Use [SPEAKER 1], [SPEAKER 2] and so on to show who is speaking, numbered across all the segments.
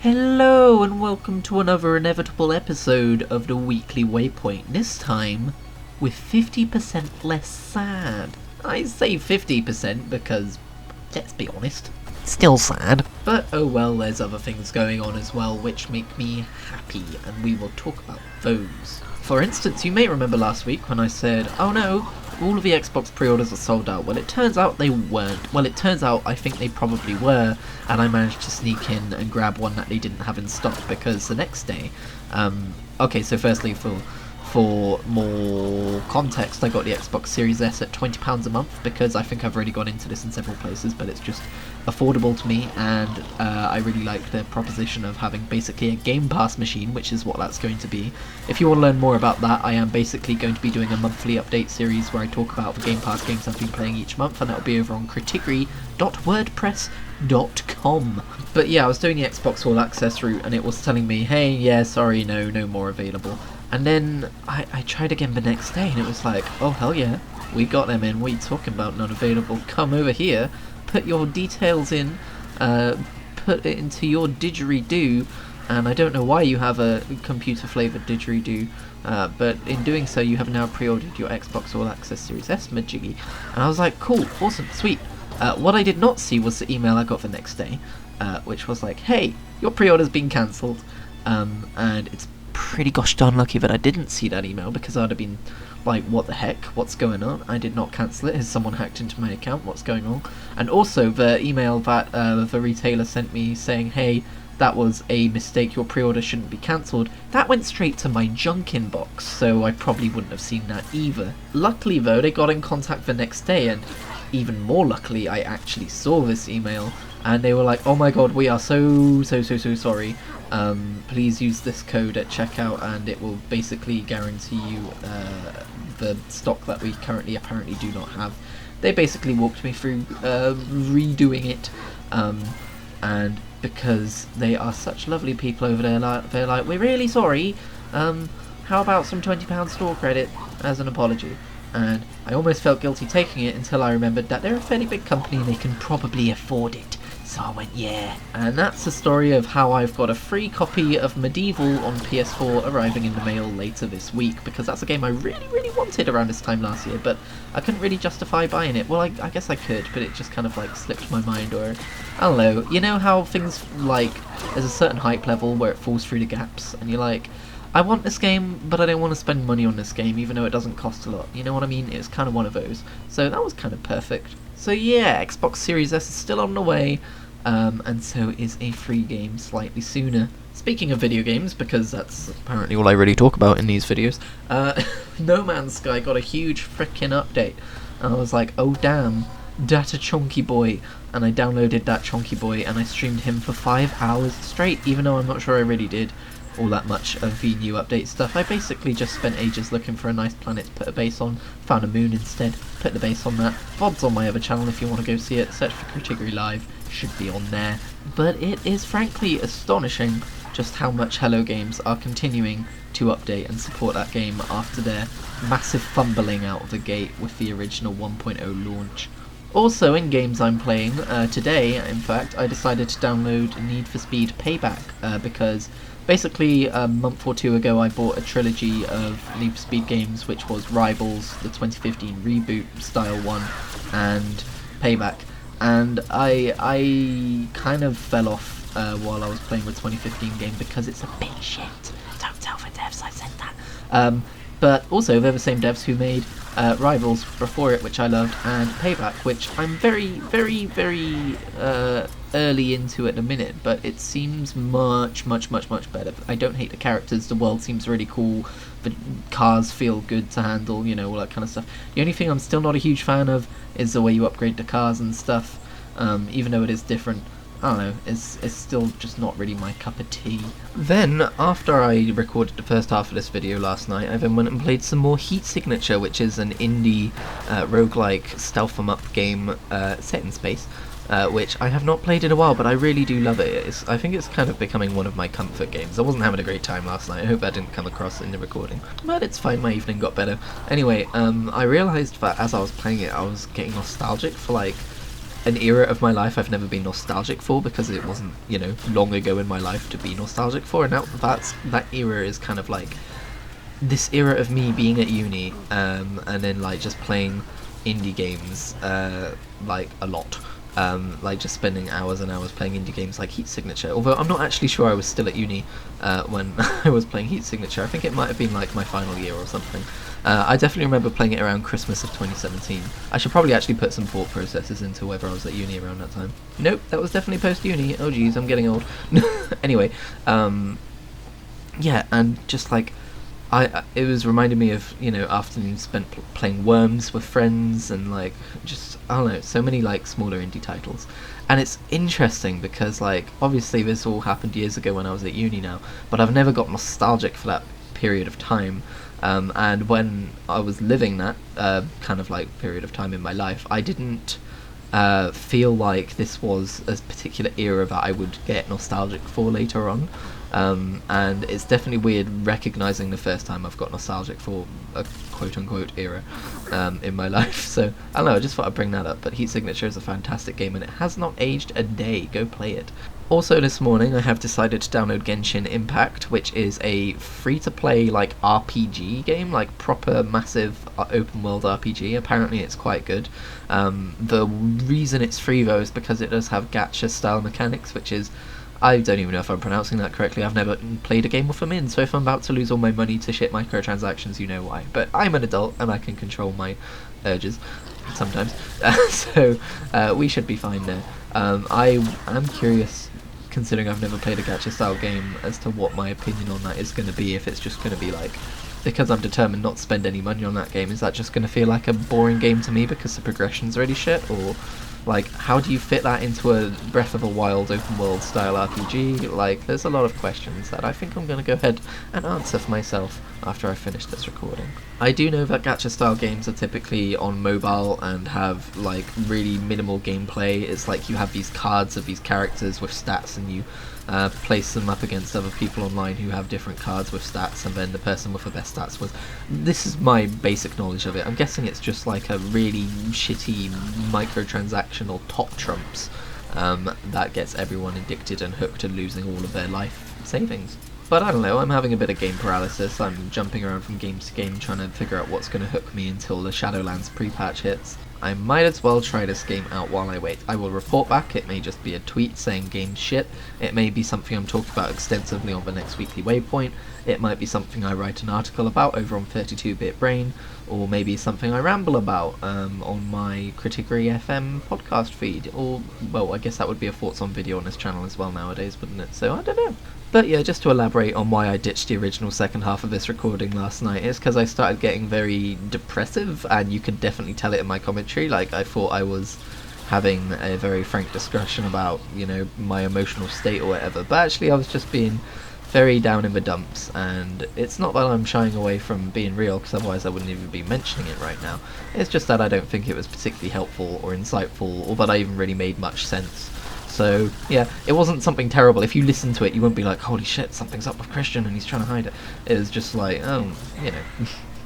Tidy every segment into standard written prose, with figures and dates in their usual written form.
[SPEAKER 1] Hello and welcome to another inevitable episode of the weekly Waypoint, this time with 50% less sad. I say 50% because, let's be honest, still sad. But oh well, there's other things going on as well which make me happy, and we will talk about those. For instance, you may remember last week when I said, oh no, all of the Xbox pre-orders are sold out. Well, it turns out they weren't. Well, it turns out I think they probably were, and I managed to sneak in and grab one that they didn't have in stock because the next day, okay, so firstly for more context, I got the Xbox Series S at £20 a month because I think I've already gone into this in several places, but it's just affordable to me, and I really like the proposition of having basically a Game Pass machine, which is what that's going to be. If you want to learn more about that, I am basically going to be doing a monthly update series where I talk about the Game Pass games I've been playing each month, and that'll be over on kritigri.wordpress.com. But yeah, I was doing the Xbox All Access route, and it was telling me, hey, yeah, sorry, no more available. And then I tried again the next day, and it was like, oh hell yeah, we got them in, what are you talking about, not available, come over here, put your details in, put it into your didgeridoo, and I don't know why you have a computer flavoured didgeridoo, but in doing so you have now pre-ordered your Xbox All Access Series S majiggy. And I was like, cool, awesome, sweet. What I did not see was the email I got the next day, which was like, hey, your pre-order's been cancelled, and it's pretty gosh darn lucky that I didn't see that email, because I'd have been like, what the heck, what's going on? I did not cancel it, has someone hacked into my account, what's going on? And also the email that the retailer sent me saying, hey, that was a mistake, your pre-order shouldn't be cancelled, that went straight to my junk inbox, so I probably wouldn't have seen that either. Luckily though, they got in contact the next day, and even more luckily I actually saw this email, and they were like, oh my god, we are so sorry, please use this code at checkout and it will basically guarantee you the stock that we currently apparently do not have. They basically walked me through redoing it, and because they are such lovely people over there, they're like, we're really sorry, how about some £20 store credit as an apology? And I almost felt guilty taking it until I remembered that they're a fairly big company and they can probably afford it. So I went, yeah. And that's the story of how I've got a free copy of Medieval on PS4 arriving in the mail later this week, because that's a game I really wanted around this time last year, but I couldn't really justify buying it. Well, I guess I could, but it just kind of like slipped my mind, or I don't know. You know how things like, there's a certain hype level where it falls through the gaps, and you're like, I want this game, but I don't want to spend money on this game, even though it doesn't cost a lot. You know what I mean? It's kind of one of those. So that was kind of perfect. So yeah, Xbox Series S is still on the way, and so is a free game slightly sooner. Speaking of video games, because that's apparently all I really talk about in these videos, No Man's Sky got a huge frickin' update. And I was like, oh damn, that a chonky boy. And I downloaded that chonky boy, and I streamed him for 5 hours straight, even though I'm not sure I really did all that much of the new update stuff. I basically just spent ages looking for a nice planet to put a base on, found a moon instead, put the base on that. VOD's on my other channel if you want to go see it, search for Kritigri Live, should be on there. But it is frankly astonishing just how much Hello Games are continuing to update and support that game after their massive fumbling out of the gate with the original 1.0 launch. Also in games I'm playing, today in fact, I decided to download Need for Speed Payback, because basically a month or two ago I bought a trilogy of Need for Speed games, which was Rivals, the 2015 reboot style one, and Payback, and I kind of fell off while I was playing the 2015 game because it's a big shit. Don't tell the devs I said that. But also they're the same devs who made Rivals before it, which I loved, and Payback, which I'm very early into at the minute, but it seems much better. I don't hate the characters, the world seems really cool, the cars feel good to handle, you know, all that kind of stuff. The only thing I'm still not a huge fan of is the way you upgrade the cars and stuff, even though it is different. I don't know, it's still just not really my cup of tea. Then, after I recorded the first half of this video last night, I then went and played some more Heat Signature, which is an indie roguelike stealth 'em up game set in space, which I have not played in a while, but I really do love it. I think it's kind of becoming one of my comfort games. I wasn't having a great time last night, I hope that didn't come across in the recording, but it's fine, my evening got better. Anyway, I realised that as I was playing it, I was getting nostalgic for like an era of my life I've never been nostalgic for, because it wasn't, you know, long ago in my life to be nostalgic for, and now that era is kind of like this era of me being at uni, and then like just playing indie games like a lot. Like just spending hours and hours playing indie games like Heat Signature, although I'm not actually sure I was still at uni when I was playing Heat Signature. I think it might have been like my final year or something. I definitely remember playing it around Christmas of 2017. I should probably actually put some thought processes into whether I was at uni around that time. Nope, that was definitely post-uni. Oh geez, I'm getting old. Anyway, yeah, and just like it was reminding me of, you know, afternoons spent playing Worms with friends, and like just, I don't know, so many like smaller indie titles. And it's interesting because like obviously this all happened years ago when I was at uni now, but I've never got nostalgic for that period of time. And when I was living that kind of like period of time in my life, I didn't feel like this was a particular era that I would get nostalgic for later on. And it's definitely weird recognizing the first time I've got nostalgic for a quote-unquote era in my life. So I don't know, I just thought I'd bring that up. But Heat Signature is a fantastic game, and it has not aged a day. Go play it. Also this morning I have decided to download Genshin Impact, which is a free-to-play like RPG game, like proper massive open world RPG. Apparently it's quite good. The reason it's free though is because it does have gacha style mechanics, which is, I don't even know if I'm pronouncing that correctly. I've never played a game with them in, so if I'm about to lose all my money to shit microtransactions, you know why. But I'm an adult and I can control my urges sometimes, so we should be fine there. I am curious, considering I've never played a gacha style game, as to what my opinion on that is going to be. If it's just going to be like, because I'm determined not to spend any money on that game, is that just going to feel like a boring game to me because the progression's really shit? Or like, how do you fit that into a Breath of the Wild open world style RPG? Like, there's a lot of questions that I think I'm going to go ahead and answer for myself after I finish this recording. I do know that gacha style games are typically on mobile and have like really minimal gameplay. It's like you have these cards of these characters with stats, and you place them up against other people online who have different cards with stats, and then the person with the best stats was... This is my basic knowledge of it. I'm guessing it's just like a really shitty microtransactional top trumps that gets everyone addicted and hooked and losing all of their life savings. But I don't know, I'm having a bit of game paralysis. I'm jumping around from game to game trying to figure out what's going to hook me until the Shadowlands pre-patch hits. I might as well try this game out while I wait. I will report back. It may just be a tweet saying game shit. It may be something I'm talking about extensively on the next weekly Waypoint. It might be something I write an article about over on 32-Bit Brain, or maybe something I ramble about on my Kritigri FM podcast feed. Or, well, I guess that would be a thoughts on video on this channel as well nowadays, wouldn't it? So I don't know. But yeah, just to elaborate on why I ditched the original second half of this recording last night, is because I started getting very depressive, and you could definitely tell it in my commentary. Like, I thought I was having a very frank discussion about, you know, my emotional state or whatever, but actually I was just being very down in the dumps. And it's not that I'm shying away from being real, because otherwise I wouldn't even be mentioning it right now. It's just that I don't think it was particularly helpful or insightful, or that I even really made much sense. So, yeah, it wasn't something terrible. If you listen to it, you won't be like, holy shit, something's up with Christian and he's trying to hide it. It was just like, oh, you know,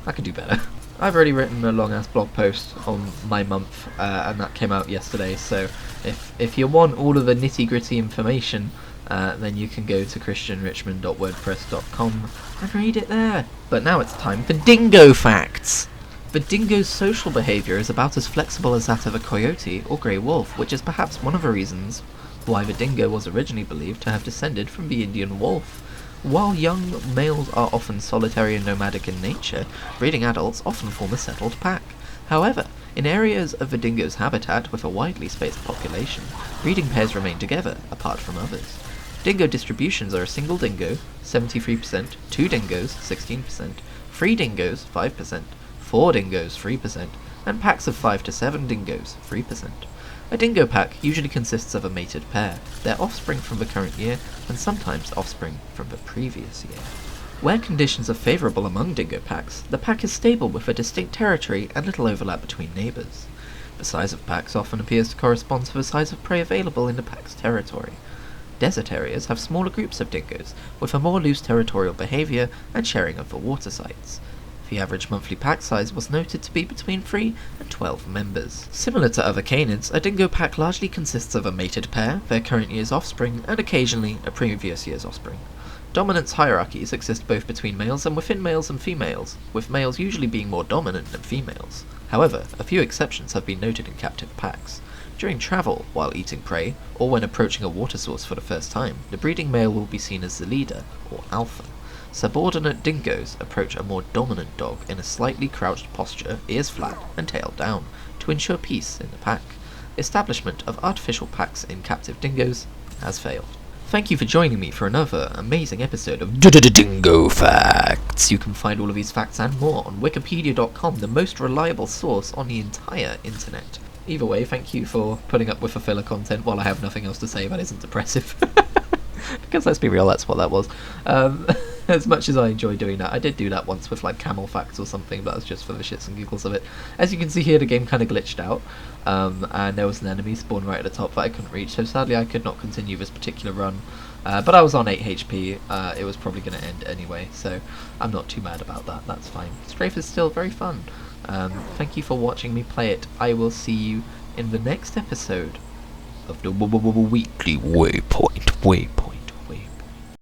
[SPEAKER 1] I could do better. I've already written a long-ass blog post on my month, and that came out yesterday, so if you want all of the nitty-gritty information, then you can go to christianrichmond.wordpress.com and read it there. But now it's time for Dingo Facts! The dingo's social behaviour is about as flexible as that of a coyote or grey wolf, which is perhaps one of the reasons why the dingo was originally believed to have descended from the Indian wolf. While young males are often solitary and nomadic in nature, breeding adults often form a settled pack. However, in areas of the dingo's habitat with a widely spaced population, breeding pairs remain together, apart from others. Dingo distributions are a single dingo, 73%, 2 dingoes, 16%, 3 dingoes, 5%, 4 dingoes, 3%, and packs of 5 to 7 dingoes, 3%. A dingo pack usually consists of a mated pair, their offspring from the current year, and sometimes offspring from the previous year. Where conditions are favourable among dingo packs, the pack is stable with a distinct territory and little overlap between neighbours. The size of packs often appears to correspond to the size of prey available in the pack's territory. Desert areas have smaller groups of dingoes, with a more loose territorial behaviour and sharing of the water sites. The average monthly pack size was noted to be between 3 and 12 members. Similar to other canids, a dingo pack largely consists of a mated pair, their current year's offspring, and occasionally a previous year's offspring. Dominance hierarchies exist both between males and within males and females, with males usually being more dominant than females. However, a few exceptions have been noted in captive packs. During travel, while eating prey, or when approaching a water source for the first time, the breeding male will be seen as the leader, or alpha. Subordinate dingoes approach a more dominant dog in a slightly crouched posture, ears flat and tail down, to ensure peace in the pack. Establishment of artificial packs in captive dingoes has failed. Thank you for joining me for another amazing episode of Dingo Facts. You can find all of these facts and more on wikipedia.com, the most reliable source on the entire internet. Either way, thank you for putting up with the filler content while I have nothing else to say that isn't depressive. Because let's be real, that's what that was. As much as I enjoy doing that, I did do that once with like camel facts or something, but that was just for the shits and giggles of it. As you can see here, the game kind of glitched out, and there was an enemy spawned right at the top that I couldn't reach, so sadly I could not continue this particular run. But I was on 8 HP, it was probably going to end anyway, so I'm not too mad about that, that's fine. Strafe is still very fun. Thank you for watching me play it. I will see you in the next episode of the weekly Waypoint.